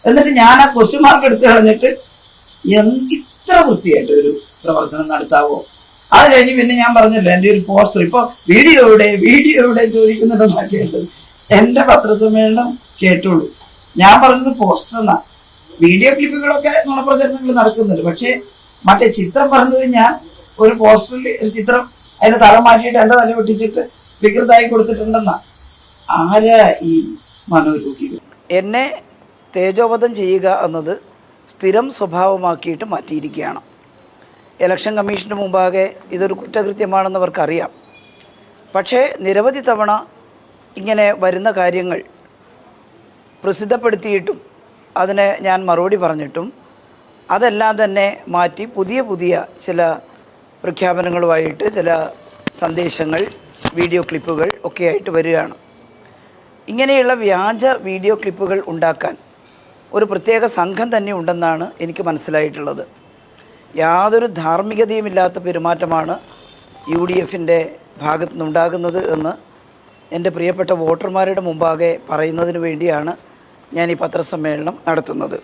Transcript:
എന്നിട്ട് ഞാൻ ആ ക്വസ്റ്റ്യൻ മാർക്ക് എടുത്തു കളഞ്ഞിട്ട് ഇത്ര വൃത്തിയായിട്ട് ഒരു പ്രവർത്തനം നടത്താവോ? അത് കഴിഞ്ഞ് പിന്നെ ഞാൻ പറഞ്ഞല്ലോ എൻ്റെ ഒരു പോസ്റ്റർ ഇപ്പൊ വീഡിയോ എവിടെ ചോദിക്കുന്നുണ്ടെന്നാ കേട്ടത്. എൻ്റെ പത്രസമ്മേളനം കേട്ടോളൂ. ഞാൻ പറഞ്ഞത് പോസ്റ്റർ എന്നാ. വീഡിയോ ക്ലിപ്പുകളൊക്കെ നുണപ്രചരണങ്ങൾ നടക്കുന്നുണ്ട്. പക്ഷെ മറ്റേ ചിത്രം പറഞ്ഞത് ഞാൻ ഒരു പോസ്റ്ററിൽ ഒരു ചിത്രം അതിന്റെ തല മാറ്റിയിട്ട് എൻ്റെ തല വെട്ടിച്ചിട്ട് വികൃതമായി കൊടുത്തിട്ടുണ്ടെന്നാ. ആരാ ഈ മനോരോഗികൾ? എന്നെ തേജോവധം ചെയ്യുക എന്നത് സ്ഥിരം സ്വഭാവമാക്കിയിട്ട് മാറ്റിയിരിക്കുകയാണ്. ഇലക്ഷൻ കമ്മീഷന് മുമ്പാകെ ഇതൊരു കുറ്റകൃത്യമാണെന്ന് അവർക്കറിയാം. പക്ഷേ നിരവധി തവണ ഇങ്ങനെ വരുന്ന കാര്യങ്ങൾ പ്രസിദ്ധപ്പെടുത്തിയിട്ടും അതിന് ഞാൻ മറുപടി പറഞ്ഞിട്ടും അതെല്ലാം തന്നെ മാറ്റി പുതിയ ചില പ്രഖ്യാപനങ്ങളുമായിട്ട് ചില സന്ദേശങ്ങൾ, വീഡിയോ ക്ലിപ്പുകൾ ഒക്കെ ആയിട്ട് വരികയാണ്. ഇങ്ങനെയുള്ള വ്യാജ വീഡിയോ ക്ലിപ്പുകൾ ഉണ്ടാക്കാൻ ഒരു പ്രത്യേക സംഘം തന്നെ ഉണ്ടെന്നാണ് എനിക്ക് മനസ്സിലായിട്ടുള്ളത്. യാതൊരു ധാർമ്മികതയുമില്ലാത്ത പെരുമാറ്റമാണ് UDFൻ്റെ ഭാഗത്തു നിന്നുണ്ടാകുന്നത് എന്ന് എൻ്റെ പ്രിയപ്പെട്ട വോട്ടർമാരുടെ മുമ്പാകെ പറയുന്നതിന് വേണ്ടിയാണ് ഞാൻ ഈ പത്രസമ്മേളനം നടത്തുന്നത്.